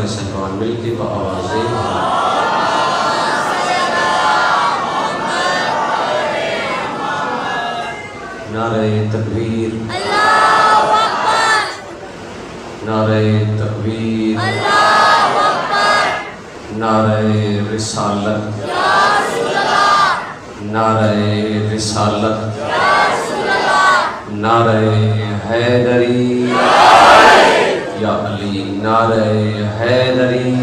سارے صحبان مل کے بآوازیں نعرہ تکبیر، اللہ اکبر، نعرہ تکبیر، اللہ اکبر، نعرہ رسالت، یا رسول اللہ، نعرہ رسالت، یا رسول اللہ، نعرہ حیدری، یا علی، نعرہ حیدری،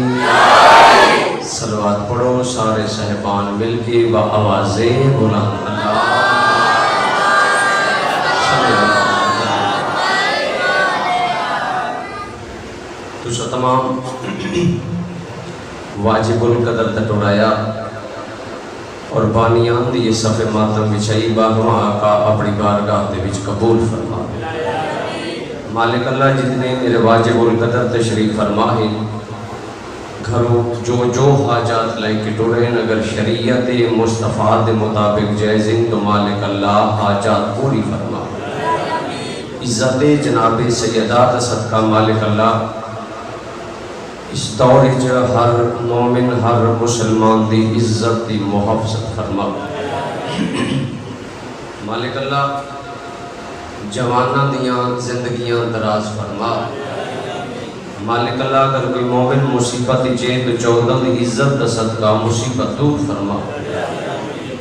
صلوات پڑھو سارے صحبان مل کے بآوازیں بلند اللہ تو تمام واجب القدر تٹوڑایا اور بانیان دی یہ صفحہ ماتم بچائی باہواں آقا اپنی بارگاہ دے وچ قبول فرما مالک اللہ جتنے میرے واجب القدر تشریف فرمائیں گھروں جو حاجات لائے کے ٹورین اگر شریعت مصطفیٰ دے مطابق جائزیں تو مالک اللہ حاجات پوری فرما عزت جناب سیدات صدقہ مالک اللہ اس دور جو ہر مومن ہر مسلمان دی عزت دی محافظت فرما مالک اللہ جوانہ دیاں زندگیاں دراز فرما مالک اللہ اگر کوئی مومن مصیبت چاہے تو چودہ دی عزت دا صدقہ مصیبت دور فرما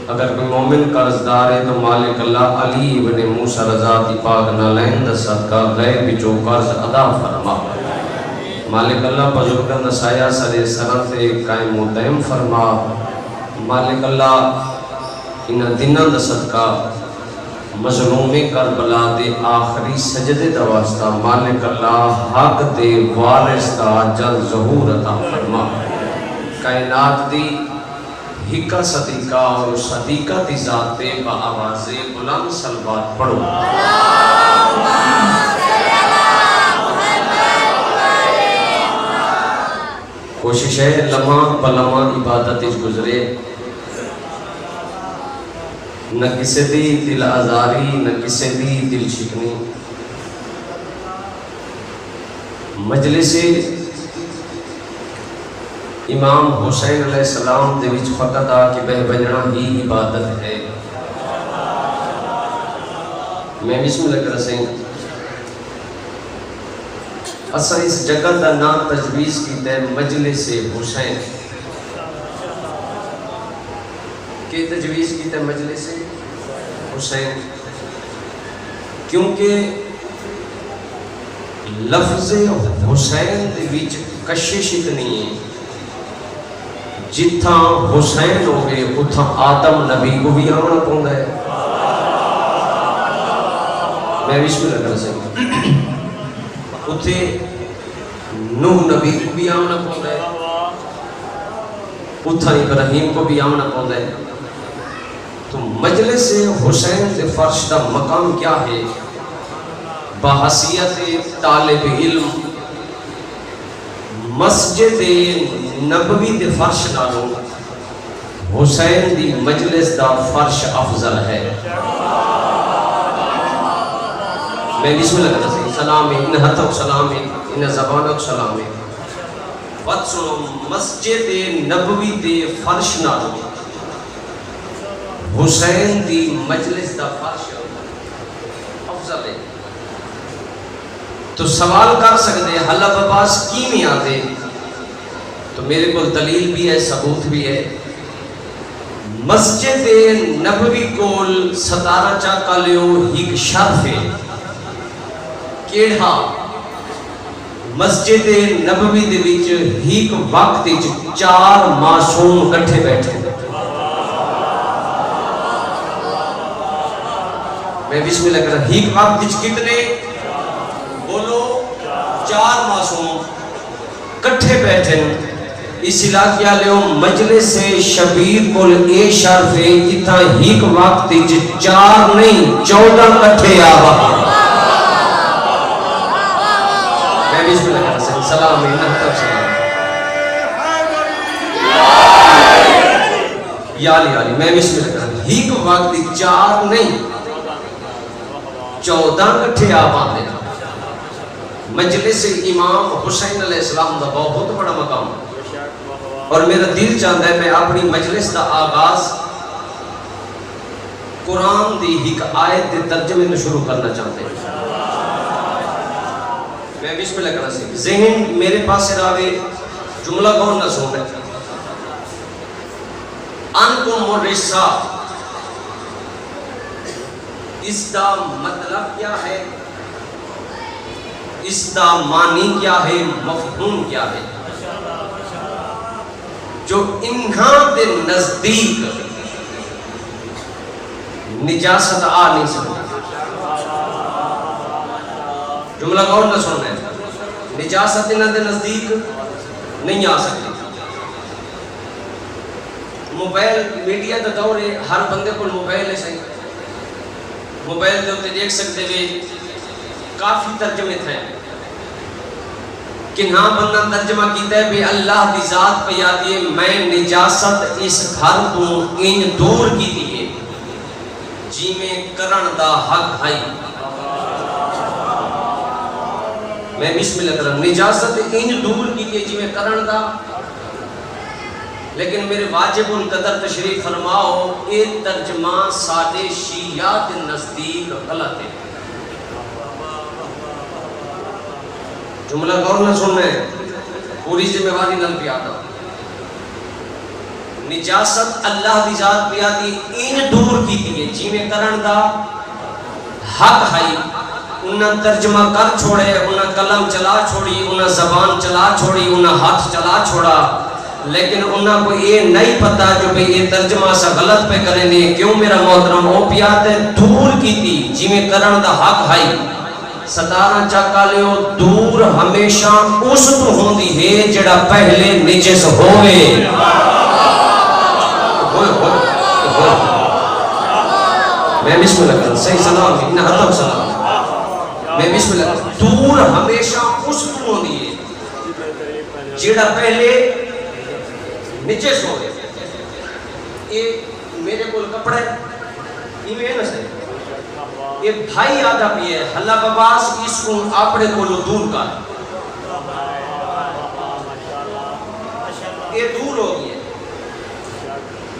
اگر کوئی مومن قرضدار ہے تو مالک اللہ علی ابن موسیٰ رضا دی پاک نالین دا صدقہ غیر بچو قرض ادا فرما مالک اللہ بزرگن سایہ سرے سرت قائم و دائم فرما مالک اللہ انہ دنہ دا صدقہ مظلوم کربلا دے آخری سجدے دا واسطہ مالک اللہ حق دے وارث دا جل ظہور عطا فرما کائنات دی حکا صدیقہ اور صدیقہ دی ذات دے با آواز بلند صلوات پڑھو کوشش ہے لمحہ بلمحہ عبادت اس گزرے نہ کسی دی دل آزاری نہ کسی دی دل شکنی مجلس امام حسین علیہ السلام دے وچ فقط آ کہ بہ بجنا ہی عبادت ہے میں بسم اللہ کر رسیں اصلا اس جگہ دا نام تجویز کی تے مجلس حسین کی تجویز کی تے مجلس حسین کیونکہ لفظ حسین دے وچ کشش اتنی ہے جتھاں حسین ہو گئے اتھاں آدم نبی کو بھی آمنا پوندا ہے میں بسم اللہ کر سکتا اتھے نوح نبی کو بھی آمنا پوندا ہے اتھا ابراہیم کو بھی آمنا پوندا ہے تو مجلس حسین دے فرش دا مقام کیا ہے بحثیت طالب علم مسجد نبوی دے فرش نالو حسین دی مجلس دا فرش افضل ہے میں بسم اللہ کرتا ہوں سلام ہے انہ ہتھک سلام ہے انہ زبانک سلام ہے واتسو مسجد نبوی دے فرش نالو حسین دی مجلس دا فرش افضل ہے تو سوال کر سکتے ہیں حلب عباس کی نہیں آتے تو میرے کو دلیل بھی ہے ثبوت بھی ہے مسجد نبوی کول ستارہ چاکا لیو ایک شرف ہے کیڑھا مسجد نبوی دے وچ ایک وقت وچ 4 معصوم کٹھے بیٹھے میں بسم اللہ کرتا ایک وقت وچ کتنے بولو 4 معصوم کٹھے بیٹھے اس علاقے لے مجلس شبیر کول اے شرف ہے جتنا ایک وقت 4 نہیں 14 کٹھے آبا میں بسم اللہ کرتا ہوں سلام ہے نحتب سلام یا علی میں بسم اللہ کرتا ہوں ایک وقت 4 نہیں 14 کٹھے آبا مجلس امام حسین علیہ السلام دا بہت بڑا مقام، اور میرا دل چاہتا ہے میں اپنی مجلس دا آغاز قرآن دی ایک آیت دے ترجمے میں شروع کرنا چاہتے ہیں۔ میں بسم اللہ کرنا سکھ ذہن میرے پاس راوے جملہ کون نہ سن رہے انکم مرسا، اس دا مطلب کیا ہے، اس دا معنی کیا ہے، مفہوم کیا ہے؟ جو انہاں دے نزدیک نجاست آ نہیں سکتی، جملہ کون نہ سن رہے نجاست انہاں دے نزدیک نہیں آ سکتی۔ موبائل میڈیا دا دور ہے، ہر بندے کو موبائل ہے، صحیح موبائل دے ہوتے دیکھ سکتے ہوئے کافی ترجمے تھے کہ ہاں بندہ ترجمہ کیتا ہے بھی اللہ دی ذات پہ یادی ہے میں نجاست اس گھر تو ان دور کی دیئے جی میں کرن دا حق ہے۔ میں بسم اللہ کرم نجاست ان دور کی دیئے جی میں کرن دا، لیکن میرے واجب القدر تشریف فرماؤ یہ ترجمہ سادے شیعہ کے نزدیک غلط ہے۔ جملہ غور نہ سننا ہے، پوری ذمہ داری نل پہ آتا۔ نجاست اللہ دی ذات پہ آتی ان دور کی دیئے جی میں کرن دا حق ہے۔ انہاں ترجمہ کر چھوڑے، انہاں قلم چلا چھوڑی، انہاں زبان چلا چھوڑی، انہاں ہاتھ چلا چھوڑا، لیکن انہاں کو یہ نہیں پتا جو بھی یہ ترجمہ سا غلط پہ کریں دے کیوں میرا محترم او پیاتے دور کی تھی جی میں کرن دا حق ہے۔ ستارہ چاکا لیو دور ہمیشہ اس تو ہوندی ہے جڑا پہلے نجس ہوئے۔ میں بسم اللہ کروں صحیح سلام ہے انہا حتم سلام میں بسم اللہ کروں دور ہمیشہ اس تو ہوندی ہے جڑا پہلے نجس ہوئے۔ یہ میرے کول کپڑے یہ میں نہ صحیح یہ بھائی آدھا بھی ہے اللہ بباس اس کو اپنے کو دور کر یہ دور ہو گئی ہے۔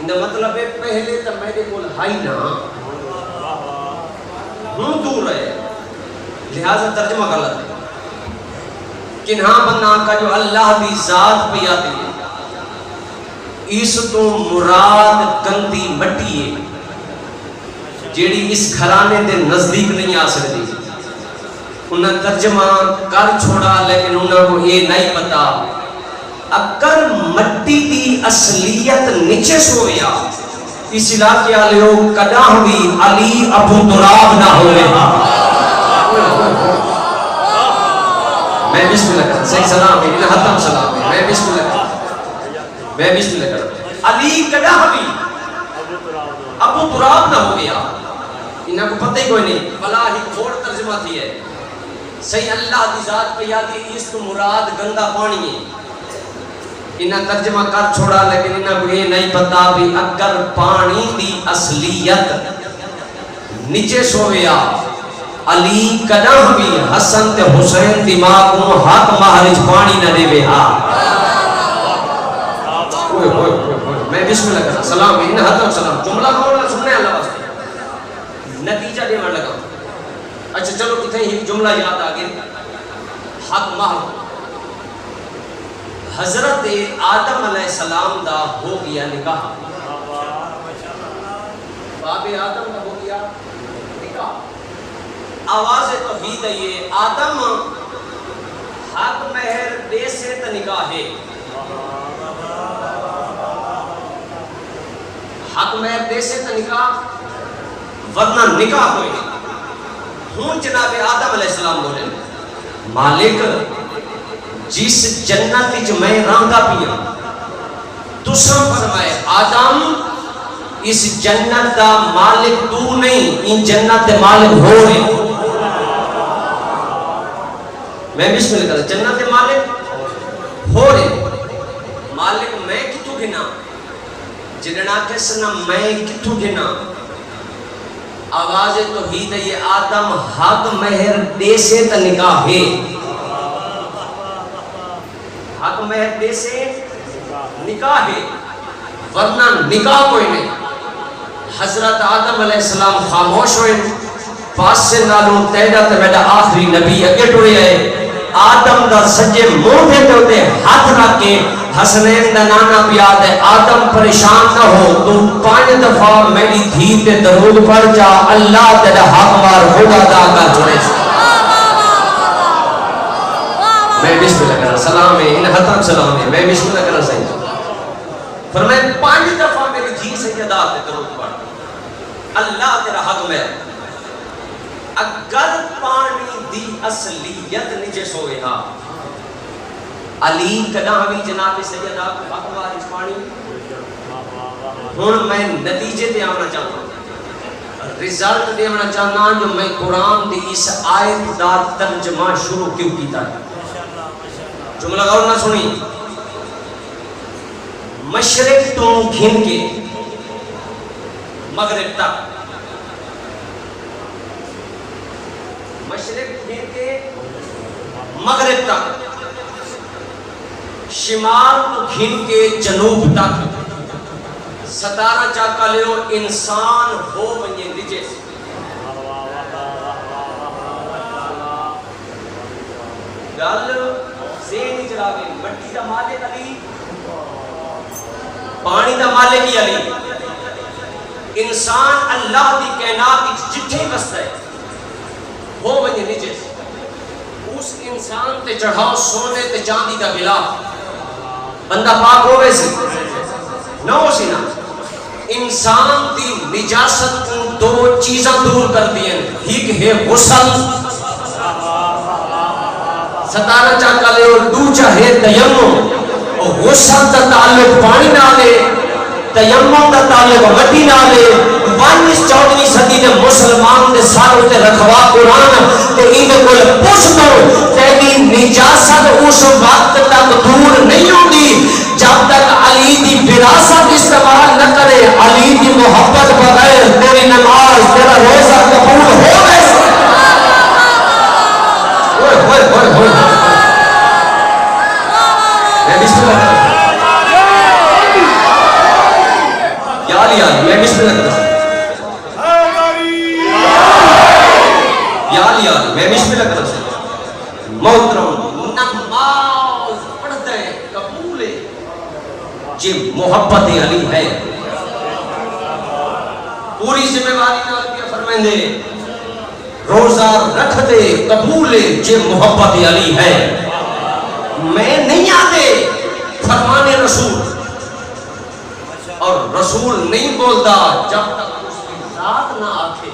انہا مطلب ہے پہلے تا میرے کو ہائی نہ ہوں دور ہے، لہذا ترجمہ غلط ہے۔ کنہاں بنا کا جو اللہ دی ذات پہ آتی ہے اس تو مراد گندی مٹی ہے جیڑی اس گھرانے دے نزدیک نہیں آ سکتی۔ انہاں ترجمہ کر چھوڑا لیکن انہاں کو یہ نہیں پتا اگر مٹی دی اصلیت نیچے سویا اس علاقے آلیو کداں بھی علی ابو تراب نہ ہوئے۔ میں بسم اللہ کرتا صحیح سلام ہے انہاں حتم سلام ہے میں بسم اللہ کرتا میں بسم اللہ کرتا علی کداں بھی ابو تراب نہ ہو گیا۔ انہاں کو پتہ ہی کوئی نہیں بلا ہی کھوڑ ترجمہ تھی ہے صحیح اللہ دی ذات پہ یادی اس کو مراد گندہ پانی ہے۔ انہاں ترجمہ کر چھوڑا لیکن انہاں کو یہ نہیں پتا بھی اگر پانی دی اصلیت نیچے سویا علی کداں بھی حسن تے حسین دماغ کو حق مہرج پانی نہ دے بے ہاں۔ میں بسم اللہ کرتا سلام ہے انہاں حتم سلام جملہ کھوڑا سننے اللہ واسطے نتیجہ دے مر لگا۔ اچھا چلو اتنے ہی جملہ یاد آگے حق محل حضرت آدم علیہ السلام دا ہو گیا نکاح، باب آدم دا ہو گیا نکاح۔ آواز توحید ہے یہ آدم حق مہر دے سے تا نکاح ہے، حق مہر دے سے تا نکاح ورنہ نکاح ہوئی ہوں۔ جناب آدم علیہ السلام بولے مالک جس جنت جو میں رانگا پیا تساں فرمائے آدم اس جنت دا مالک تو نہیں ان جنت دے مالک ہو رہے۔ میں بسم اللہ کرتا جنت دے مالک ہو رہے، مالک میں کتوں گھنا جننا کسنا میں کتوں گھنا۔ آواز توحید ہے یہ آدم حق مہر دے سے تا نکاح ہے حق مہر دے سے نکاح ہے ورنہ نکاح کوئی نہیں. حضرت آدم علیہ السلام خاموش ہوئے پاس سے نالوں تیرا تے میڈا آخری نبی اگے ٹوڑے آئے. آدم دا سجے موٹے تے ہوتے ہاتھ رکھ کے حسنین دا نانا بیاد ہے آدم پریشان نہ ہو تو 5 دفعہ میری دھی تے درود پڑھ جا اللہ تیرا حق مار خدا دا کر چھوڑے. میں بسم اللہ کرنا سلام ہے ان حتم سلام ہے میں بسم اللہ کرنا صحیح فرمائے 5 دفعہ میری دھی سیدہ تے درود پڑھ اللہ تیرا حق میں. اگر پانی دی اصلیت نجس ہوئے ہاں علی کدہ ہمیں جناب سیدہ بکوار اس پانی ہون میں نتیجے دے آمنا چاہتا ہوں رزلٹ دے آمنا چاہتا ہوں جو میں قرآن دی اس آیت دا ترجمہ شروع کیوں کیتا ہے. جملہ غور نہ سنی مشرق تو گھن کے مغرب تک مشرق گھن کے مغرب تک شمال تو گھن کے جنوب تک 17 چاکا لیو انسان ہو بنیے نجے سے. گل زین چلا گئی مٹی دا مالک علی پانی دا مالک ہی علی. انسان اللہ دی کائنات جتھے بستا ہے ہو بنیے نجے سے. اس انسان تے چڑھاؤ سونے تے چاندی دا غلاف بندہ پاک ہوئے سی نہ ہو سی نا. انسان دی نجاست کو 2 چیزاں دور کر دیں ایک ہے غسل 17 چاکا لے اور دوجہ ہے تیمم. غسل دا تعلق پانی نہ لے تیمم دا تعلق مٹی نہ لے. 14ویں صدی دے مسلمان دے ساروں تے رکھوا قرآن تے ان دے کول پوچھ دو تیری نجاست اس وقت تک دور نہیں ہوگی جب تک علی دی وراثت استعمال نہ کرے. علی دی محبت بغیر تیری نماز تیرا روزہ قبول ہو گئے. میں بسم اللہ کرتا میں بسم اللہ کرتا میں بسم اللہ کرتا محترم نماز پڑھتے ہیں قبول ہے جی محبت علی ہے پوری ذمہ داری نہ کیا فرمائیں دے روزہ رکھ دے قبول ہے جی محبت علی ہے. میں نہیں آتے فرمان رسول اور رسول نہیں بولتا جب تک اس کی ذات نہ آکھے.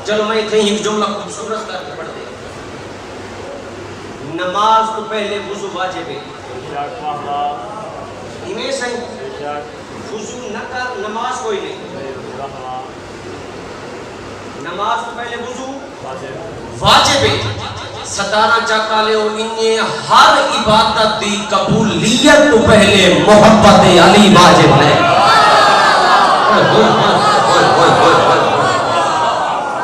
چلو میں کہیں ایک جملہ خوبصورت کر کے پڑھ دے. نماز تو پہلے وضو واجب ہے ہمیں صحیح وضو نہ کر نماز کوئی نہیں. نماز تو پہلے وضو واجب ہے. 17 چاکا لے اور انہیں ہر عبادت دی قبولیت تو پہلے محبت علی واجب ہے.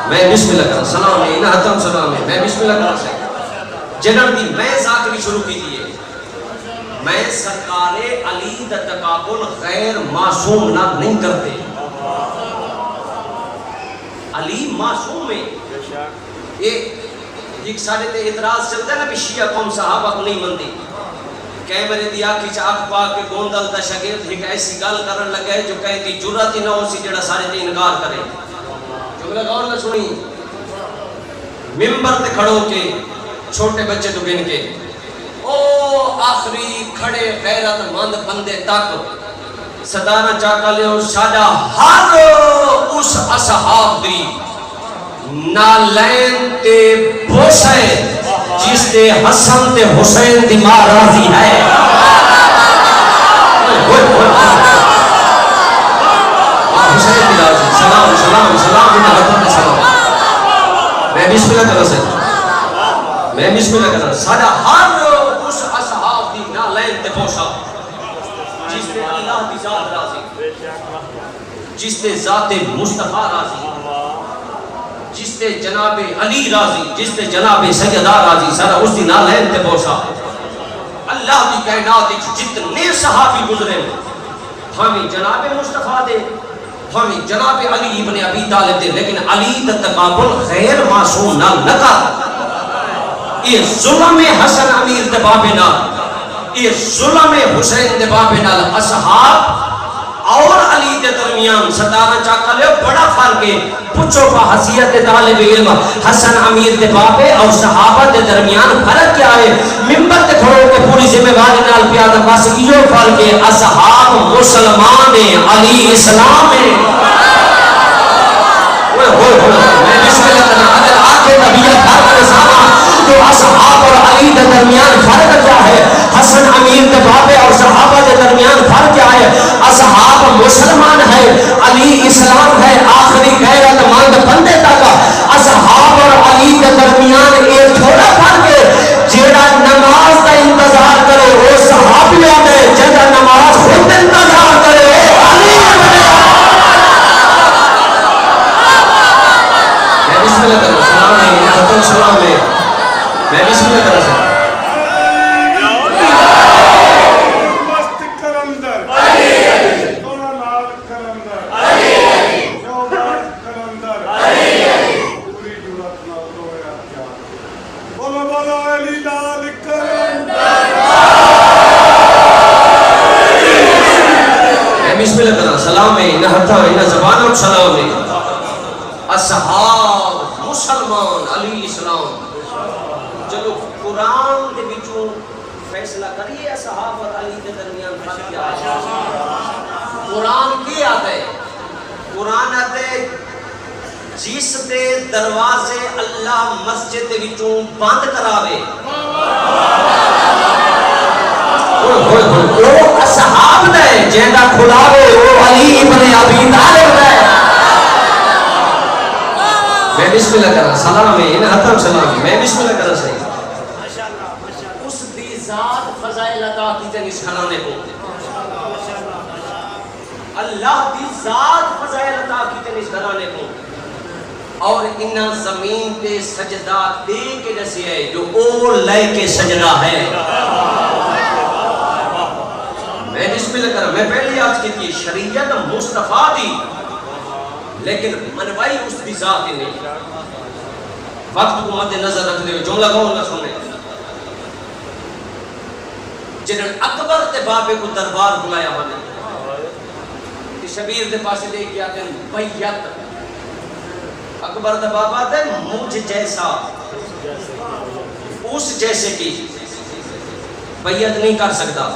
میں بسم اللہ کرتا سلام ہے انہا حتم سلام ہے میں بسم اللہ کرتا سکتا جنر دی میں ذاکری شروع کی دیئے. میں سرکار علی دا تقابل غیر معصوم نہ نہیں کرتے. علی معصوم ہے. ایک سارے تے اعتراض چلتا ہے نا بھی شیعہ قوم صحابہ کو نہیں مندی کیمرے دی آنکھی چاک پاک کے گوندل دا شگرد ایک ایسی گل کرن لگا ہے جو کہتی جرات ہی نہ ہو سی جڑا سارے تے انکار کرے. جملہ غور نہ سنی ممبر تے کھڑو کے چھوٹے بچے تو گن کے او آخری کھڑے غیرت مند بندے تک 17 چاکا لے اور ساڑا ہر اس اصحاب دی نالین تے بوسے جس تے حسن تے حسین دی ماں راضی ہے. حسین دی راضی سلام سلام سلام انہا حتم سلام. میں بسم اللہ کرنا سے میں بسم اللہ کرنا ساڑا ہر اس اصحاب دی نالین تے بوسا جس تے اللہ دی ذات راضی جس تے ذات مصطفیٰ راضی جس تے جناب علی راضی جس تے جناب سیدہ راضی سارا اس دی نالین تے بوسا کائنات جتنے صحابی گزرے ہمیں جناب مصطفیٰ دے ہمیں جناب علی ابن ابی طالب دے لیکن علی دا تقابل غیر معصوم نہ لگا یہ ظلم حسن امیر دے بابے نال یہ ظلم حسین دے بابے نال اصحاب اور علی دے درمیان 17 چاکا لے بڑا فرق ہے پوچھو پا حیثیت طالب علم حسن امیر دے بابے اور صحابہ دے درمیان فرق کیا ہے ممبر تے کھڑو کے پوری ذمہ داری نال پیادا بس یہ فرق ہے اصحاب مسلمان ہیں علی اسلام ہے میں بسم اللہ کرنا اگر آنکھیں طبیعت فرق کے سامنے تو اصحاب اور علی دے درمیان فرق کیا ہے حسن امیر دے بابے اور صحابہ دے درمیان فرق کیا ہے اصحاب مسلمان ہے علی اسلام ہے آخری غیرت مند بندے تک اصحاب اور علی کے درمیان ایک تھوڑا فرق ہے جیڑا نماز کا انتظار کرے وہ صحابیوں نے جیڑا نماز خود انتظار کرے وہ علی میں بسم اللہ کروں سلام ہے سلام ہے میں بسم اللہ کروں بسم اللہ کرنا سلام ہے انہ ہتھا انہ زبانوں سلام ہے اصحاب مسلمان علی اسلام چلو قرآن دے بچوں فیصلہ کریے اصحاب اور علی کے درمیان فرق کیا ہے قرآن کی آتے قرآن آتے جس دے دروازے اللہ مسجد دے بچوں بند کراوے وہ اصحاب نے جہاں کھلاوے وہ علی ابن ابی طالب نے میں بسم اللہ کرنا سلام ہے انہ ہتھا سلام میں بسم اللہ کرنا صحیح اس دی ذات فضائل عطا کی تے نشانانے کو اللہ دی ذات فضائل عطا کی تے نشانانے کو اور انہ زمین پہ سجدہ دے کے جیسے ہے جو اور لے کے سجدہ ہے میں بسم اللہ کرنا میں پہلی آج کی تھی شریعت مصطفیٰ دی لیکن منوائی اس دی ذات ہی نہیں وقت کو مد نظر رکھتے ہوئے جملہ کہوں گا سننے جنہاں اکبر تے بابے کو دربار بلایا ہونے کہ شبیر دے پاسے لے کے آتے ہیں بیعت اکبر دے بابا دے مجھ جیسا اس جیسے کی بیعت نہیں کر سکتا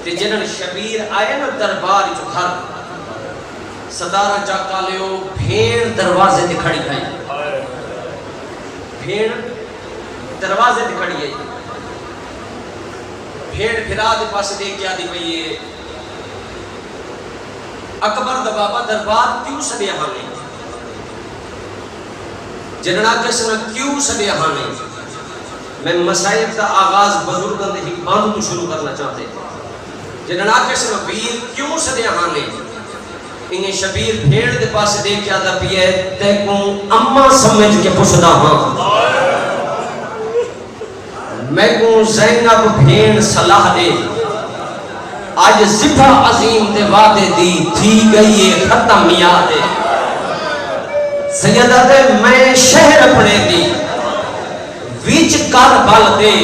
تے جنہاں شبیر آئے نا دربار جو گھر 17 چاکا لیو بھیڑ دروازے تے کھڑی ہے بھیڑ دروازے تے کھڑی ہے بھیڑ پھرا دے پاس دے کیا دی پئیے اکبر دا بابا دربار کیوں سدیا ہانے جنہاں کسنا کیوں سدیا ہانے میں مسائب دا آغاز بزرگان دے حکمان تو شروع کرنا چاہتے جنہاں کسنا ویر کیوں سدیا ہانے انہیں شبیر بھیڑ دے پاس دے کیا دا پیئے تے کو اممہ سمجھ کے پوچھدا ہاں میں کو زینب بھیڑ صلاح دے آج زبہ عظیم دے وعدے دی تھی گئی ختم یادے سیدہ دے میں شہر اپنے دی ویچ کر بل دے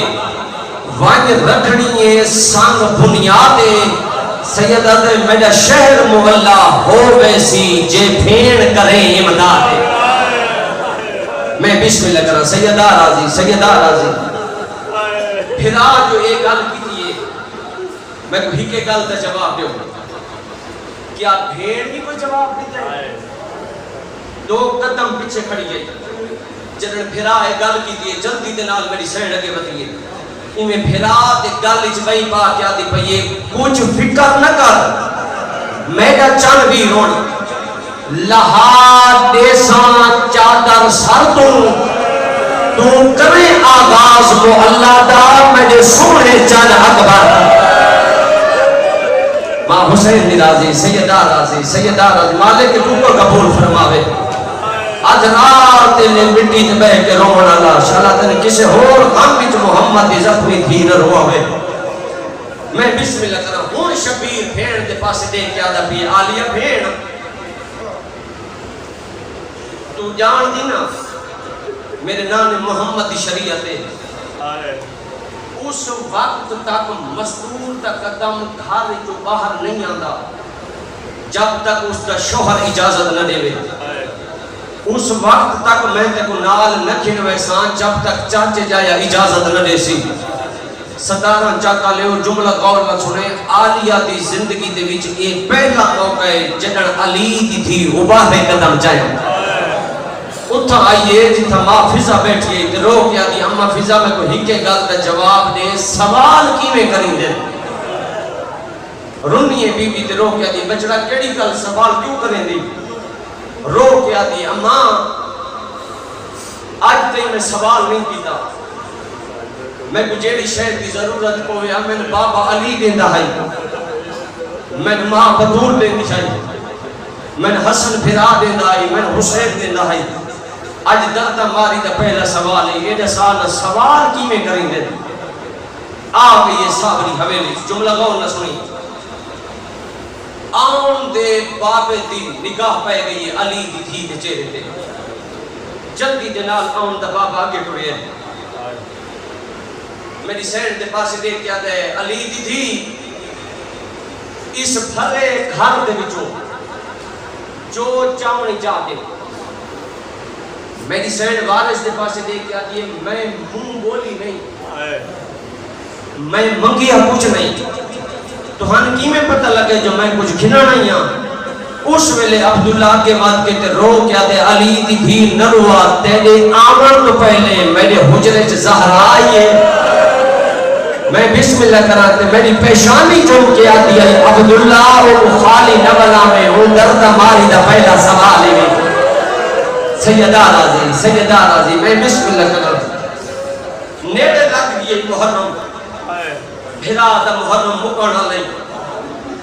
وانگ رکھنی سانگ بنیادے سیدہ دے میرا شہر مولا ہو ویسی جے بھیڑ کریں امداد میں بسم اللہ کرنا سیدہ راضی پھرا جو ایک گل کی تھی میں کو ہی کے گل تا جواب دیو کیا بھیڑ نہیں کوئی جواب دیتا ہے 2 قدم پیچھے کھڑی ہے جنہاں پھرا ایک گل کی تھی جلدی دے نال میری سین لگے بتائیے میں پھرا تے گل وچ وہی بات کیا دی پئی کچھ فکر نہ کر میرا چن بھی رون لہا دیساں چادر سر تو کرے آغاز کو اللہ دا میرے سونے چن اکبر ماں حسین راضی سیدہ راضی مالک کے روح کو قبول فرماوے آج رات نے مٹی تے بہ کے رونا اللہ شالا تن کسے اور غم وچ محمد دی زخمی دھیر روے میں بسم اللہ کرا ہوں شبیر بھین دے پاسے دے کے آدھا بھی آلیا بھین تو جان دی نا میرے نام محمد شریعت ہے اس وقت تک مستور تا قدم گھر جو باہر نہیں آندا جب تک اس کا شوہر اجازت نہ دے اس وقت تک میں تے کو نال نہ کھن ویسان جب تک چاچے جایا اجازت نہ دے سی 17 چاکا لے جملہ غور نہ سنے عالیہ دی زندگی دے وچ ایک پہلا موقع ہے جدن علی دی تھی اباہ قدم چاہے اتھا آئیے جتھا ماں فضا بیٹھئے تے رو کیا دی اما فضا میں کوئی ہکے گل کا جواب دے سوال کی میں کریں دے رنیے بی بی تے رو کیا دی بچڑا کیڑی گل سوال کیوں کریں دی رو کیا دی اما آج تے میں سوال نہیں کیتا میں کو جیڑی شہر کی ضرورت کو ہے میں بابا علی دیندہ ہے میں ماں بدور دیندی چاہیے میں حسن پھرا دیندہ ہے میں حسین دیندہ ہے آج دردہ ماری دا پہلا سوال ہے یہ جسانا سوال کی میں کریں دے آگے یہ صابری حویلی جملہ غور نہ سنی آن دے بابے دی نگاہ پہ گئی علی دی تھی دے چہرے تے جلدی جنال آن دا بابا آگے ٹوئے میری سینڈ دے پاسے دیکھ کیا دے علی دی تھی اس بھرے گھر دے بچوں جو چاونی چاہتے میری سینڈ وارث دے پاسے دیکھ کیا دیئے میں منہ بولی نہیں میں منگیا کچھ نہیں تو ہن کی میں پتہ لگے جو میں کچھ کھنا نہیں ہاں اس ویلے عبداللہ کے بعد کہتے رو کیا دے علی دی بھی نروا تیرے آمن تو پہلے میرے حجرے سے زہرا آئیے میں بسم اللہ کراتے میری پیشانی جو کیا دیا عبداللہ و خالی نبلا میں وہ دردہ ماری دا پہلا سوال ہے سیدہ راضی میں بسم اللہ کراتے نیڑے لگ دیئے محرم بھرا دا محرم مکانا لے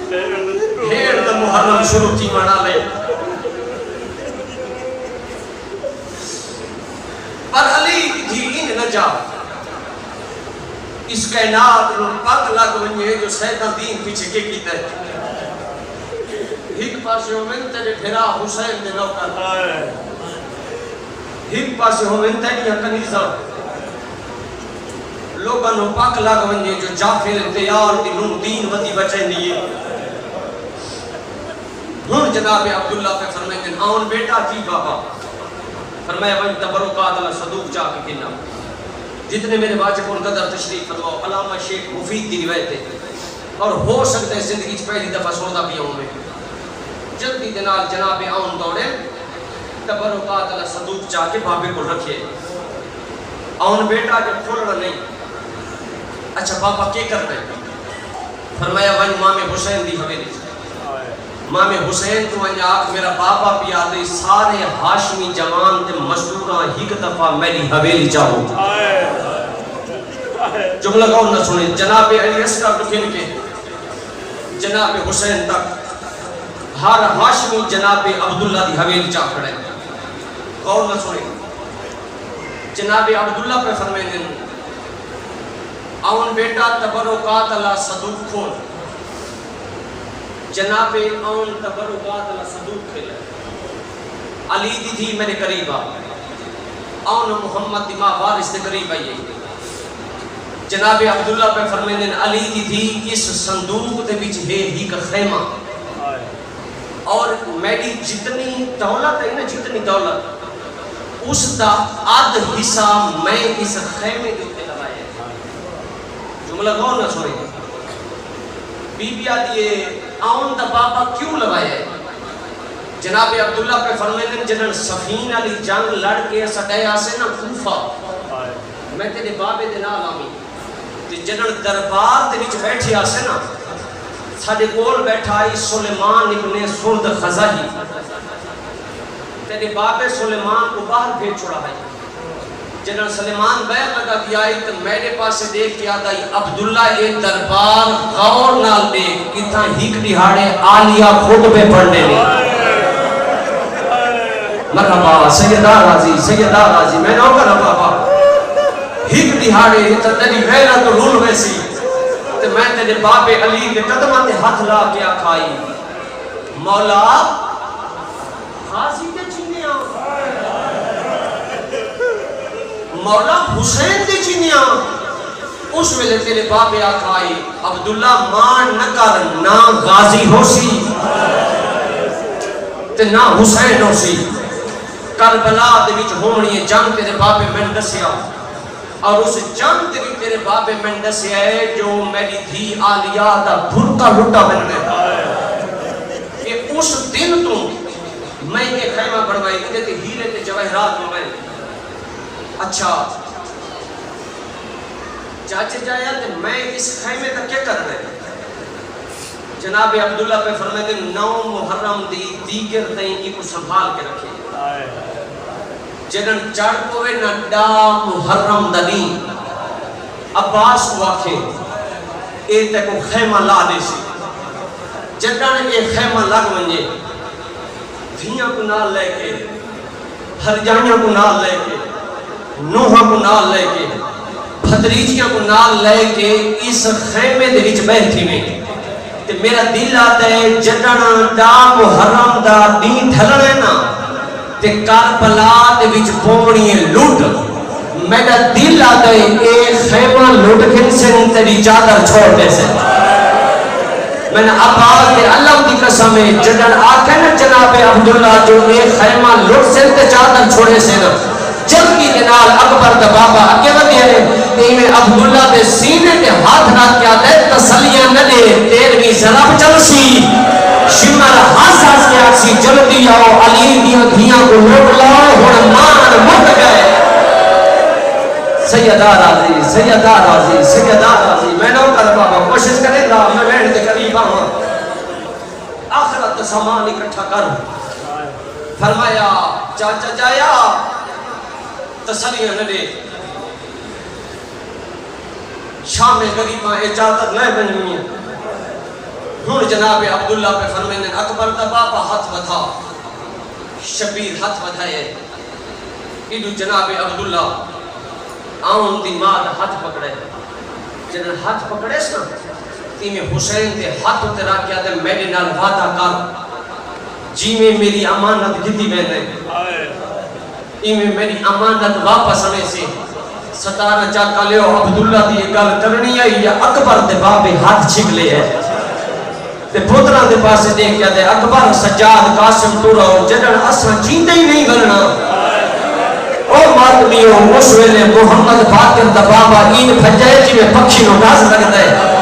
بھیڑ دا محرم شروع کی مانا لے پر علی تھی ان نہ جا اس کائنات رو پاک لگ ونیے جو سیدہ دین پیچھے کے کیتا ہے ایک پاسے ہومن تیرے بھرا حسین دے نوکر ایک پاسے ہومن تیرے کنیزہ لوگاں نو پاک لگ ونجے جو جعفر تیار دی نون دین ودی بچیں دیئے ہن جناب عبداللہ پہ فرمائے کہ آن بیٹا کی بابا فرمایا ون تبرکات اللہ صدوق چاہ کے کنا جتنے میرے واجب ان قدر تشریف فرماؤ علامہ شیخ مفید دی روایت ہے اور ہو سکتا ہے زندگی پہلی دفعہ سودا بھی ہوں میں جلدی دنال جناب آن دوڑے تبرکات اللہ صدوق چاہ کے بابے کو رکھے آن بیٹا جب کھولنا نہیں اچھا بابا کیا کرنا ہے فرمایا ون امام حسین دی حویلی امام حسین تو ونجا آگ میرا بابا بھی آتے سارے ہاشمی جوان تے مشہوران ہی دفعہ میری حویلی چاہو جملہ گاؤں نہ سنے جناب علی اصغر دکھن کے جناب حسین تک ہر ہاشمی جناب عبداللہ دی حویلی چاہ کھڑے گاؤں نہ سنے جناب عبداللہ پہ فرمائے دن آن بیٹا تبرکات اللہ صدوق کھول جناب آن تبرکات اللہ صدوق کھلے علی دی تھی میرے قریب آن محمد دی ماں وارث دے قریب آئیے جناب عبداللہ پہ فرمائے دن علی دی تھی اس صندوق دے بیچ ہے ہی کا خیمہ اور میری جتنی دولت ہے نا جتنی دولت اس دا آدھ حصہ میں اس خیمے دیتے لگائے جملہ غور نہ سوئے بی بی آدھیے آن دا بابا کیوں لگائے جناب عبداللہ پہ فرمائے جنن سفین علی جنگ لڑ کے سٹایا سے نا کوفہ میں تیرے بابے دے نال آمی جنن دربار دے وچ بیٹھے آسے نا ساڑے کول بیٹھا آئی سلیمان ابن سرد خزاہی تیرے بابے سلیمان کو باہر بھیج چھوڑا ہے جنرل سلیمان بیعت لگا دیا ہے تو میرے پاس سے دیکھ کے آدھائی عبداللہ ایک دربار غور نال دیکھ کتنا ہیک دہاڑے آلیہ خطبے پڑھنے میں مرحبا سیدہ راضی میں نوکر بابا ہیک دہاڑے اتنا تیری غیرت رول ویسی تو میں تیرے باب علی کے قدمہ تے ہاتھ لا کے آکھائی مولا غازی دے چینیاں مولا حسین دے چینیاں اس ویلے تیرے باب آکھائی عبداللہ مان نہ کر نہ غازی ہو سی تے نہ حسین ہو سی کربلا دے وچ ہونی ہے جنگ تیرے باب میں دسیا اور اس جنگ دے وچ تیرے باب میں دسیا ہے جو میری دھی آلیہ دا بھرکا لٹا بننے کہ اس دن تو میں یہ خیمہ بڑھوائی ادھے تے ہیرے تے جواہرات میں اچھا چاچے جایا تے میں اس خیمے تک کیا کر رہے جناب عبداللہ پہ فرمائے دے 9 محرم دی دیگر تئیں کی کو سنبھال کے رکھے جنن چڑھ پوے نہ ڈا محرم دنی عباس کو آکھے اے تے کو خیمہ لا دے سی جنن اے خیمہ لگ ونجے دھیاں کو نال لے کے ہرجانیاں کو نال لے کے نوحہ کو نال لے کے بھتریجیاں کو نال لے کے اس خیمے دے وچ بیٹھی میں تے میرا دل آتا ہے جنن ڈا محرم دا دین ٹھلنے نا تے کربلا دے وچ پونی لٹ میرا دل آتا ہے اے خیمہ لٹ کھنسن تیری چادر چھوڑ دے سے میں نے عباس دے اللہ دی قسم ہے جنن آکے نا جناب عبداللہ جو اے خیمہ لٹ سے تے چادر چھوڑے سے نا جلدی جنال اکبر دا بابا اکے ودی ہے میں عبداللہ دے سینے تے ہاتھ رکھ کے آتا ہے تسلیہ نہ دے تیرویں ضرب چلسی شمر ہاس ہاس کے آکسی جلدی آؤ علی دیاں دھیاں کو لوٹ لاؤ ہون مان مٹ گئے سیدہ راضی سیدہ راضی سیدہ راضی میں نو کر بابا کوشش کرے گا میں بیٹھ دے قریب آؤں آخرت سامان اکٹھا کر فرمایا چاچا جایا تسلیہ نہ دے شام غریباں اجازت نہ بننی ہے ہن جناب عبداللہ پہ فرمائے اکبر دا بابا ہاتھ بتھا شبیر ہاتھ بتھائے ایڈو جناب عبداللہ آن دی ماں دا ہاتھ پکڑے جنہاں ہاتھ پکڑے سنا تی میں حسین دے ہاتھ تے رکھ کیا دے میرے نال وعدہ کر جی میں میری امانت گدی میں نے میں میری امانت واپس آنے سے 17 چاکا لے عبداللہ دی گل کرنی ہے یا اکبر دے بابے ہاتھ چھک لے ہے تے پوترہ دے پاسے دیکھ کیا دے اکبر سجاد قاسم تو رہو جنن اساں جیندے ہی نہیں بننا او ماتمیو اس ویلے محمد باقر دا بابا این پھجائے جی میں پکشی نو ڈاس لگتا ہے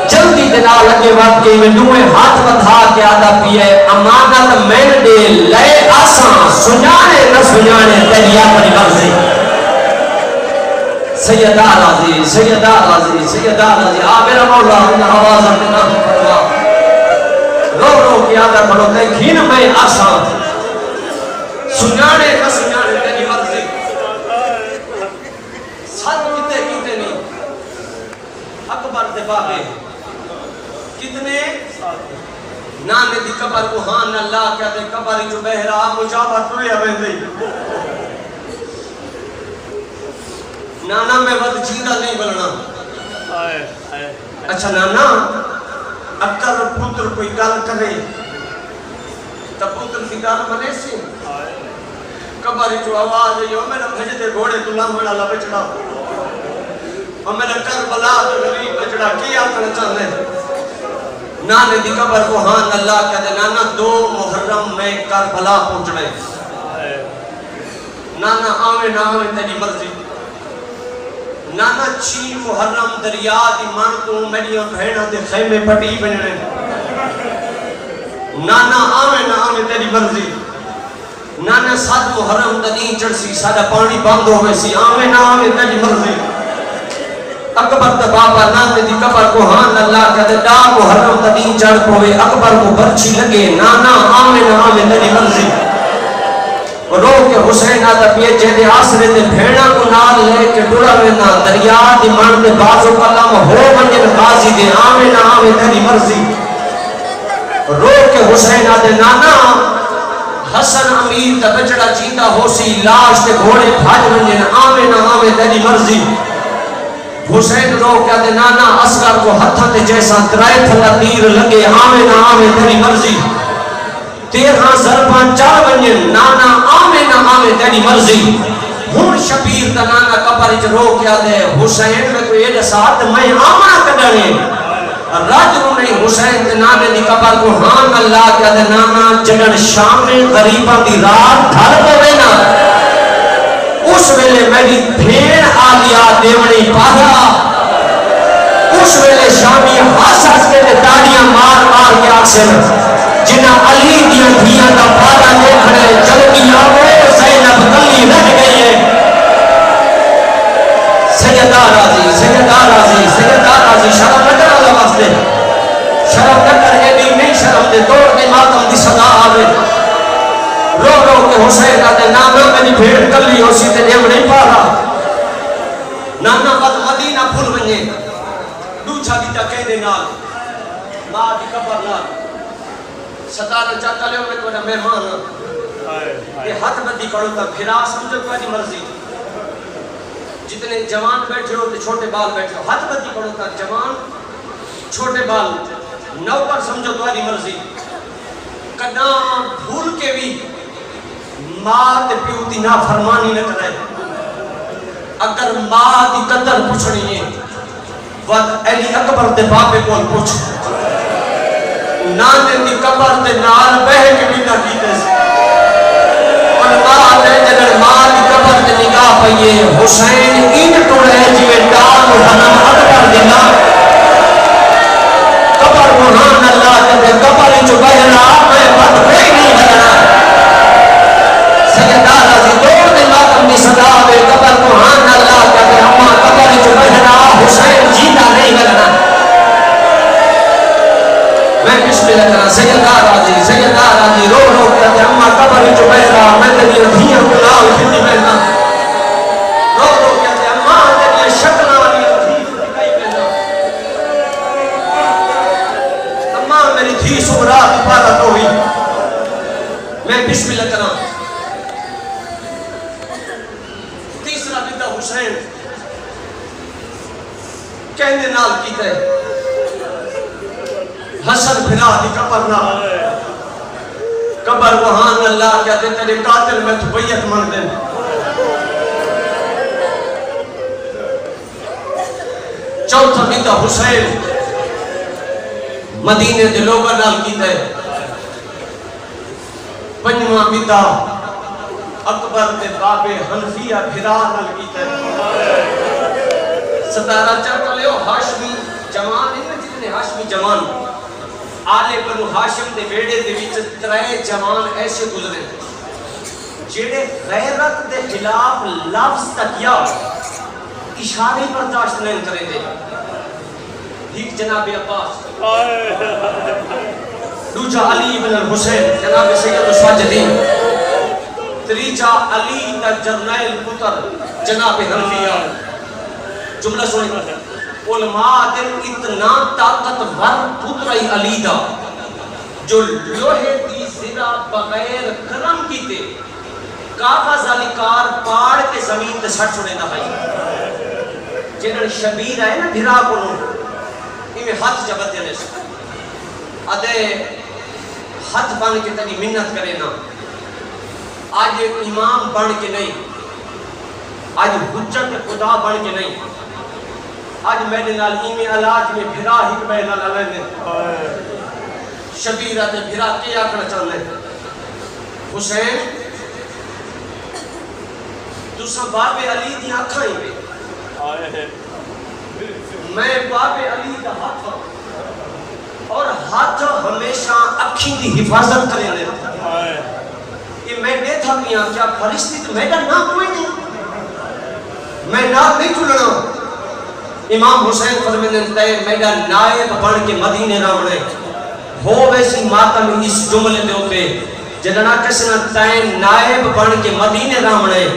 جلدی دنا لگے وقت کے میں دوئے ہاتھ بدھا کے آدھا پیئے امانت میں دے لئے آسان سنانے نہ سنانے تیری اپنی مرضی سیدہ راضی سیدہ راضی سیدہ راضی میرا مولا انہا آواز اپنا فرما رو رو کی آدھا پڑھو تے گھین میں آسان سنانے نہ سنانے تیری مرضی ساتھ کتے نہیں اکبر دے بابے کتنے نانے دی قبر کو ہاں نہ لا کیا دے قبر جو بہرا مجابہ توی ہمیں دی نانا میں ود جیدہ نہیں بلنا اچھا نانا اکر پوتر کوئی گل کرے تا پوتر کی گل بنے سے قبر جو آواز ہے میں نے بھج دے گھوڑے تو لامڑا لبچڑا اور میں نے کربلا تو غریب بچڑا کیا کرنا چاہنے نانے دی قبر کو ہاں اللہ کہہ دے نانا 2 محرم میں کربلا پہنچنے نانا آوے نہ آوے تیری مرضی نانا 6 محرم دریا دی مان کو میری بہنہ دے خیمے پٹی بننے نانا آوے نہ آوے تیری مرضی نانا 7 محرم دنی چڑسی سارا پانی بند ہوئے سی آوے نہ آوے تیری مرضی اکبر دا بابا نانے دی قبر کو ہاں اللہ کہتے دا محرم دنی چڑھ پوے اکبر کو برچی لگے نانا آمے نہ آمے تیری مرضی رو کے حسین آدھا پیے جہدے آسرے دے بھیڑا کو نال لے کے ڈڑا وینا دریا دی مان دے بازو کلام ہو منجن غازی دے آمے نہ آمے تیری مرضی رو کے حسین آدھے نانا حسن امیر دا بچڑا جیتا ہو سی لاش دے گھوڑے بھاج منجن آمے نہ آمے تیری مرضی حسین رو کیا دے نانا اصغر قبر کو ہتھاں تے جیسا ترائے تھلا تیر لگے آوے نہ آوے تیری مرضی 13 ضرباں چار ونجن نانا آوے نہ آوے تیری مرضی ہن شبیر دا نانا قبر وچ رو کے دے حسین میں کوئی اے ساتھ میں آمنا کڈنے راج رو نہیں حسین دے نانے دی قبر کو ہاں اللہ کے دے نانا جڑن شام میں غریباں دی رات ڈھل پوے نا اس ویلے میری بھیڑ آلیا دیوڑی پاہا اس ویلے شامی ہس ہس کے داڑیاں مار مار کے آکسن جنہ علی دیاں دھیاں دا پادا دیکھنے جلدی آوے زینب کلی رہ گئی ہے سیدہ راضی شرم نہ کر اللہ واسطے شرم نہ کر ایڈی نہیں شرم دے دوڑ کے ماتم دی صدا آوے رو رو کے حسین آتے نانا میری بھیڑ کلی ہو سی تے دیو نہیں پا رہا نانا بد مدینہ پھول بنجے دوچھا دیتا کہنے نال ماں دی قبر نال ستارہ چاہتا لے میں کوئی مہمان یہ ہاتھ بدی کرو تا پھرا سمجھو کوئی مرضی جتنے جوان بیٹھے ہو تے چھوٹے بال بیٹھے ہو ہاتھ بدی کرو تا جوان چھوٹے بال نوکر سمجھو تمہاری مرضی کنا بھول کے بھی ماں تے پیو دی نافرمانی نہ کرے اگر ماں دی قدر پوچھنی ہے وقت علی اکبر دے باپے کول پوچھ نانے دی قبر تے نال بہ کے بھی نہ کیتے اور ماں دے جڑ ماں دی قبر تے نگاہ پئیے حسین این ٹوڑے جویں ڈال حنم اکبر دے نام قبر مہان اللہ تے قبر وچ بہنا میں بد پئی نہیں بھرنا سیدہ راضی دوڑ دے ماتم دی صدا وے قبر مہان اللہ تے اما قبر وچ بہنا حسین جیتا نہیں بھرنا میں بسم اللہ کرا سیدہ راضی رو رو تے اما قبر وچ بہنا میں تے دھیاں گلال کھٹی بہنا رو رو تے اما تے شکلاں والی میری تھی سمرا عبادت ہوئی میں بسم اللہ کرا تیسرا بیٹا حسین کہنے نال کیتا ہے حسن بھرا دی قبر نہ قبر وہاں اللہ کہتے تیرے قاتل میں تو بیعت مان دیں چوتھا بیٹا حسین مدینے دے لوگاں نال کیتا ہے پنجواں بیٹا اکبر دے بابے حنفیہ بھرا نال کیتا ہے 17 چاہتا لے ہاشمی جوان نہیں جتنے ہاشمی جوان آلے بنو ہاشم دے بیڑے دے وچ 3 جوان ایسے گزرے جڑے غیرت دے خلاف لفظ تک یا اشارے برداشت نہیں کرے دے ایک جناب عباس دوجا علی بن الحسین جناب سید الساجدین تریجا علی دا جرنیل پتر جناب حنفیہ جملہ سنیں علماء دن اتنا طاقتور پتر علی دا جو لوہے دی زرہ بغیر کرم کیتے کاغذ علی کار پاڑ کے زمین تے سٹ چھوڑے دا بھائی جنہاں شبیر آئے نا بھرا کو میں ہاتھ جبت دینے سے آدھے ہاتھ بان کے تنی منت کرے نا آج ایک امام بان کے نہیں آج حجت خدا بان کے نہیں آج میں نے نال ایمی علاج میں بھرا ہی میں نال علیہ شبیرہ دے بھرا کیا کرنا چاہنے حسین دوسرا باب علی دی آنکھائیں پہ میں باب علی دا ہاتھ اور ہاتھ ہمیشہ اکھی دی حفاظت کریں لیتا یہ میں نے تھا کیا کیا فرشتی تو میرا نام کوئی نہیں میں نام نہیں کھلنا امام حسین فرمین تے میرا نائب بن کے مدینے رامنے ہو ویسی ماتم اس جملے دے ہوتے جدنا کسنا تے نائب بن کے مدینے رامنے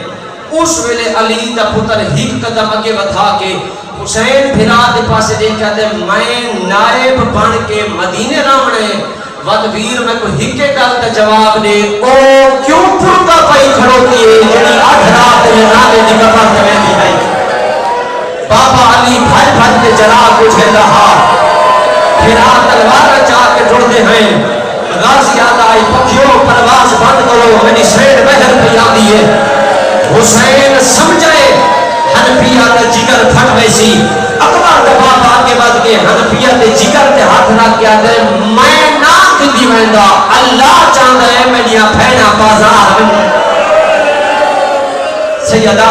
اس ویلے علی دا پتر ہیک قدم اگے بتھا کے حسین بھرا دے پاسے دیکھا دے میں نائب بن کے مدینے رامنے ودویر میں کوئی ہکے گل دا جواب دے او کیوں پھرتا پائی کھڑوتی ہے جنی آدھ رات میں نالے دی قبر تے ویندی ہے بابا علی بھائی بھائی دے جلا کچھ ہے رہا پھرا تلوار چاہ کے جڑتے ہیں غازی آتا ہے پکھیوں پرواز بند کرو میری سیڑ بہر پہ آدھی ہے حسین سمجھے حنفیہ کا جگر پھٹ ویسی اکبر دبا آگے بڑھ کے حنفیہ کے جگر کے ہاتھ رکھ کیا دے میں نہ کدی ویندا اللہ چاہتا ہے میری پھینا بازار سیدہ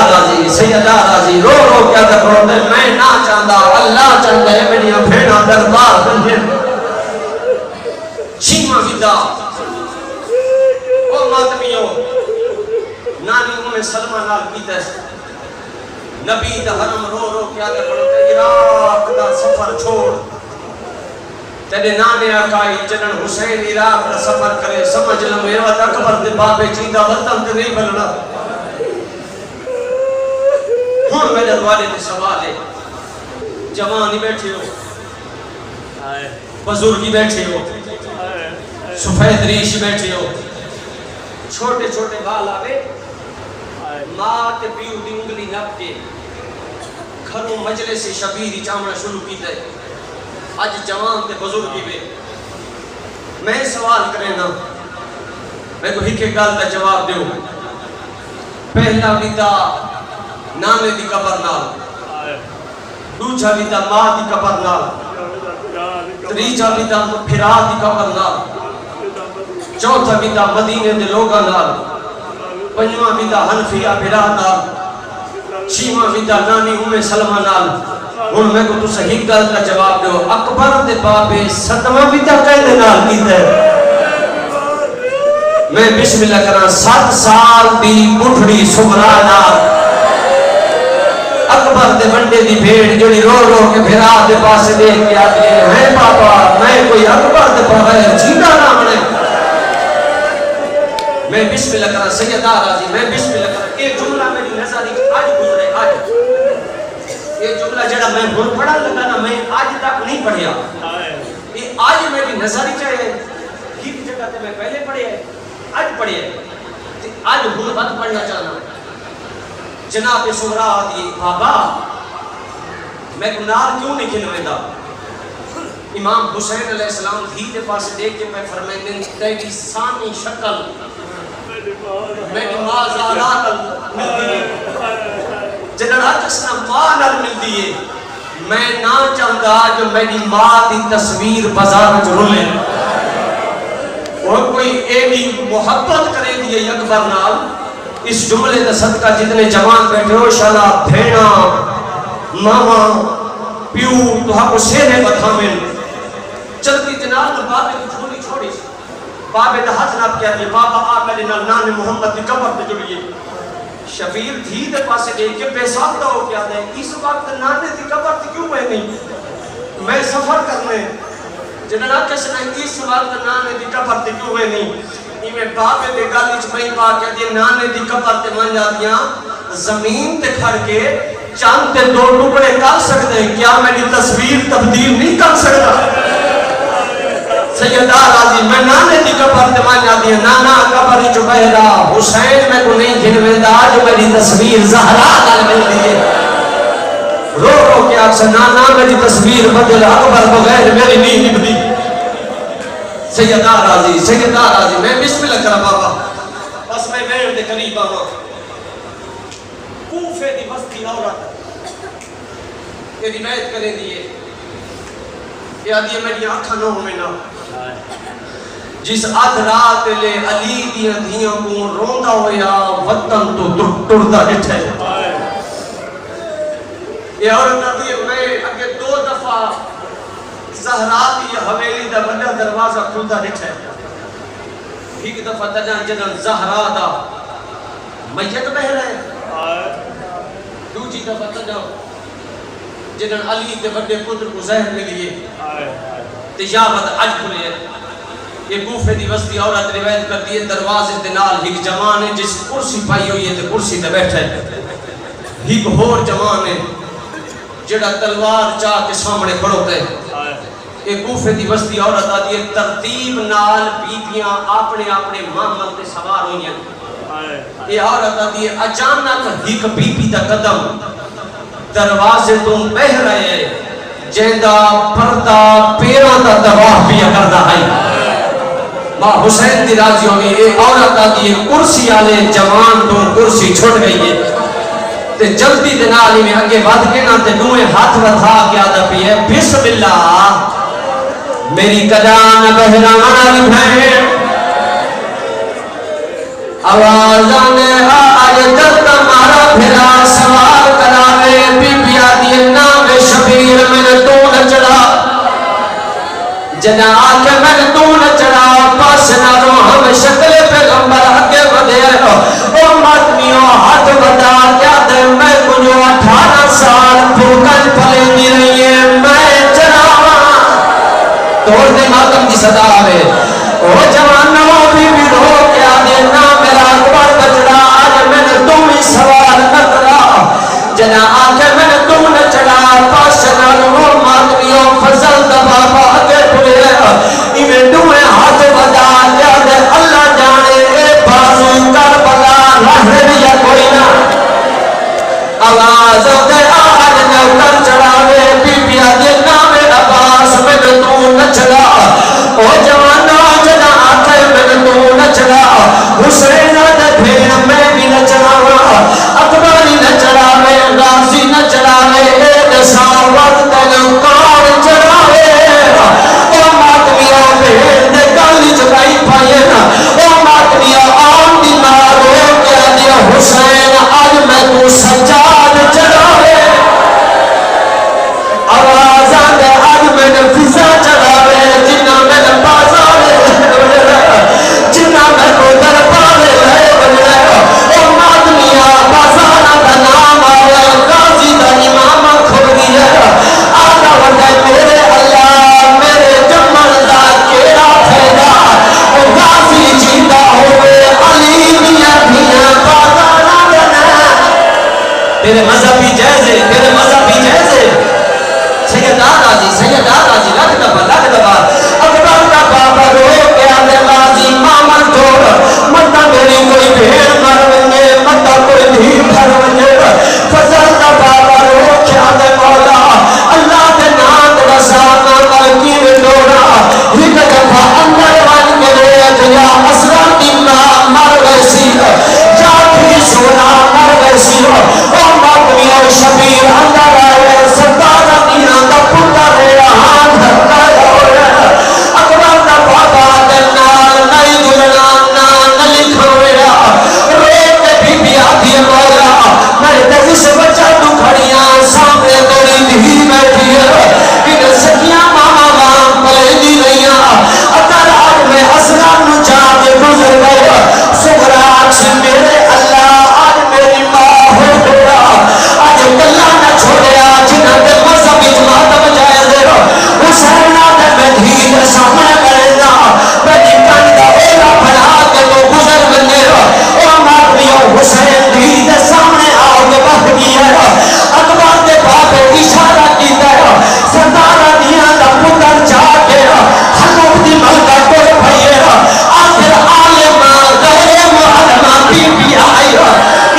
راضی رو رو کیا کر رہے ہیں میں نہ چاہتا اللہ چاہتا ہے میری پھینا دربار بنجے شیمہ ویدہ او ماتمیوں نانی سلمہ نال کیتا ہے نبی دا حرم رو رو کیا دے پڑھتے عراق دا سفر چھوڑ تیرے نانے آقائی جنن حسین عراق دا سفر کرے سمجھ لوں یہ وقت اکبر دے بابے چیدہ وطن تے نہیں بلنا ہون میرے دوالے دے سوال ہے جوانی بیٹھے ہو بزرگی بیٹھے ہو سفید ریش بیٹھے ہو چھوٹے چھوٹے بال آوے ماں تے پیو دی انگلی نپ کے گھروں مجلس شبیری چامڑا شروع کی تے آج جوان تے بزرگی بے میں سوال کریں نا میں کو ہی کے گال دا جواب دیو پہلا بیتا نانے دی قبر نال دوجھا بیتا ماں دی قبر نال تریجا بیتا پھرا دی قبر نال چوتھا بیتا مدینے دے لوگا نال پنجواں بیتا حنفیہ بھرا نال چھیواں بیتا نانی سلمہ نال ہن میں کو تو صحیح گل کا جواب دیو اکبر دے بابے ستواں بیتا کہنے نال کیتا ہے میں بسم اللہ کرا 7 سال دی بٹھڑی سمرا نال اکبر دے بنڈے دی بھیڑ جڑی رو رو کے بھرا دے پاسے دیکھ کے آتی ہے بابا میں کوئی اکبر دے بغیر جیتا نہ بنے میں بسم اللہ کرا سیدہ راضی میں بسم اللہ کرا یہ جملہ میری نظری آج گزرے آج یہ جملہ جڑا میں بھول پڑھا لگا نا میں آج تک نہیں پڑھیا یہ آج میری نظری چاہے ہیک جگہ تے میں پہلے پڑھے ہے آج پڑھے ہے آج بھول بات پڑھنا چاہنا جناب سمرا آدھی بابا میں گناہ کیوں نہیں کھنوے دا امام حسین علیہ السلام دھی دے پاس دیکھ کے میں فرمائیں تیری سانی شکل میں نماز آلات مل دیئے جنہاں راجسنا ماں نال مل دیئے میں نہ چاہتا جو میری ماں دی تصویر بازار جو رولے اور کوئی ایڈی محبت کرے دیئے اکبر نال اس جملے دا صدقہ جتنے جوان بیٹھے ہو شالا بھینا ماما پیو تو ہاں کو سینے بتھا میں چلتی جناب تو بابے کی جھولی چھوڑی بابے دا ہاتھ ناب کیا دیا بابا آ میرے نان محمد دی قبر دے جڑیے شبیر دھی دے پاسے دیکھ کے بے ساختہ ہو کیا دے اس وقت نانے دی قبر دی کیوں میں نہیں میں سفر کرنے جناب کس نے اس وقت نانے دی قبر دی کیوں میں نہیں میں بابے دے گالیچ میں پا کیا دیا نانے دی قبر تے من جاتیاں زمین تے کھڑ کے چاند تے 2 ٹکڑے کر سکتے ہیں کیا میری تصویر تبدیل نہیں کر سکتا سیدہ راضی میں نانے دی قبر تے من جاتی ہیں نانا قبر جو بہرا حسین میں کو نہیں گھنوے دا جو میری تصویر زہرا نال مل دیئے رو رو کے آپ سے نانا میری تصویر بدل اکبر بغیر میری نہیں نبدی سیدہ راضی میں بسم اللہ کرا بابا بس میں بیڑ دے قریب آما کوفے دی بستی عورت یہ روایت کریں دیئے یہ آدھی میری آنکھا نہ ہو میں نہ جس آدھ رات لے علی دیاں دھیاں کو روندہ ہویا وطن تو ٹردہ اٹھے یہ عورت آدھی میں اگے 2 دفعہ زہرا دی حویلی دا بڑا دروازہ کھلتا نٹھے ایک دفعہ تجان جنن زہرا دا میت بہ رہے دوجی دفعہ تجان جنن علی دے بڑے پتر کو زہر ملیے تجاوت اج کھلے یہ کوفے دی بستی عورت روایت کر دیئے دروازے دے نال ایک جوان ہے جس کرسی پائی ہوئی ہے تے کرسی تے بیٹھے ایک ہور جوان ہے جڑا تلوار چاہ کے سامنے کھڑوتے ایک کوفے دی بستی عورت آدھی ہے ترتیب نال بیبیاں اپنے اپنے محمل تے سوار ہوئی ہیں یہ عورت آدھی ہے اچانک ایک بی بی دا قدم دروازے تو بہ رہے ہیں جہندا پردہ پیران دا دباہ بھی کردا ہے ماں حسین دی راضی ہوئی اے عورت آدھی کرسی آلے جوان تو کرسی چھوڑ گئی ہے تے جلدی دے نال میں اگے ود کے نہ تے دوئے ہاتھ وتھا کے آدا پی ہے بسم اللہ میری کدان بہران والی بہن آواز آنے آج تک تمہارا پھرا سوال کراوے بی بی آدھی نام شبیر میں نے تو نہ چڑھا جنا آکے میں نے تو نہ چڑھا پاس نہ رو ہم شکل پیغمبر آگے بدے او ماتمیوں ہاتھ بدا کیا دے میں کنجو 18 سال پھوکن پھلے دی رہی ہے میں چڑھا توڑ دے ماتم کی صدا آوے او جوانوں بی بی رو کیا دے نا میرا اکبر بچڑا آج میں نے تمہیں سوال نہ کرا جنا آکے میں نے تم نہ چڑھا پاس نہ رو ماتمیوں فضل دبا آگے پڑے ایمیں دوئے ہاتھ بدا کیا دے اللہ جانے اے بازو کر بلا رہے یا کوئی نہ آواز دے آج نے اتر چڑھاوے بی بی آدھے نام عباس میں نے تو نہ چڑھا او جوانا جنا آکے میں نے تو نہ چڑھا حسین دے پھین میں بھی نہ چڑھا اکبری نہ چڑھاوے غازی نہ چڑھاوے اے ساوت تنو کار چڑھاوے او ماتمیہ بہن دے گالی چکائی پائے او ماتمیہ آن دی مارو کیا دیا حسین آج میں تو سجاد چڑھاوے آوازان دے آج میں نے فضا چڑھاوے جنہ میں نے بازارے جنہ میں کو دربارے لئے بلے او ماتمیہ بازارہ دا نام آوے غازی دا امام کھوڑی ہے آدھا وڈے میرے اللہ میرے جمل دا کیڑا پھیدا او غازی جیدہ ہوئے علی دیا دیا بازارہ بنا تیرے مذہبی جیسے سیدار آجی لکھ دبا اکبر کا بابا رو کے آدھے غازی مامن جوڑ مطا میری کوئی بھیڑ مر ونجے مطا کوئی دھیر بھر ونجے فضل کا بابا رو کے آدھے مولا اللہ دے ناند رسانا ملکی میں دوڑا ہی کجھا اندر ون کے لئے دیا اسران کی ماں مر ویسی جا بھی سونا مر ویسی او ماتمیہ شبیر اندر آئے سردارہ دینا دا پتا رہا ہاتھ دھکا ہوئے اکبر دا بابا دینا نئی دلنا نا لکھا ہوئے روتے بھی بھی آدھی مولا میں دل سے بچہ تو کھڑیاں سامنے میری دھی بیٹھی ہے کہ سکیاں ماما مام پلے دی رہیاں اگر آج میں اسران نو چاہتے گزر گئے سغراق سے میرے اللہ آج میری ماں ہو گیا آج اللہ نہ چھوڑیا جنہ دے مذہب اجماعت بجائے دے حسین آدھے میں دھیر سامنے کرنا میری کندہ اولا بنا کے تو گزر بنے او ماتمیوں حسین دھیر سامنے آؤ کے بہت گیا اکبر کے بابے اشارہ کی دیا سردارہ دیا دا پتر جا کے حلوب دی ملکہ کو بھئیے آخر عالمہ غیر محرمہ بی بی آئی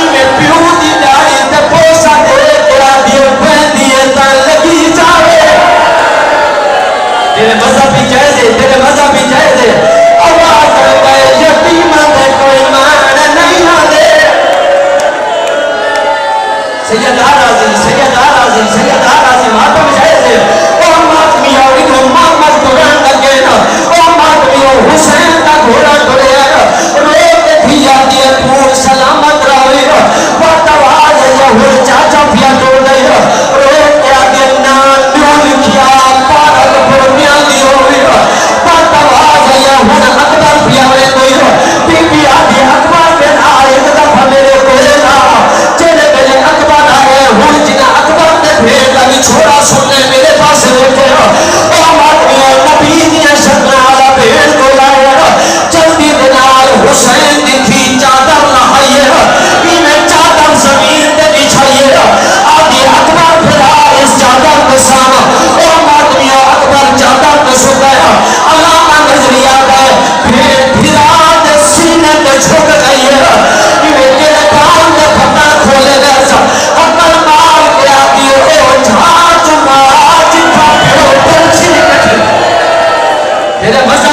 میں پیو دی دائی تے پوسا دے کیا دیے پہن دیے تا لگی جاوے تیرے مذہبی جائزے آواز گئے یتیمہ دے کوئی مان نہیں آدے سیدار آزی ماتم جائزے او ماتمیہ انہوں محمد قرآن لگے او ماتمیہ حسین کا گھوڑا گھوڑے روتے بھی آدھی پور سلامت راوی باتواز یہور چاچا پیا توڑ دے روتے آدھی نان نیو لکھیا پارک پرمیاں دی ہوئی میرے بس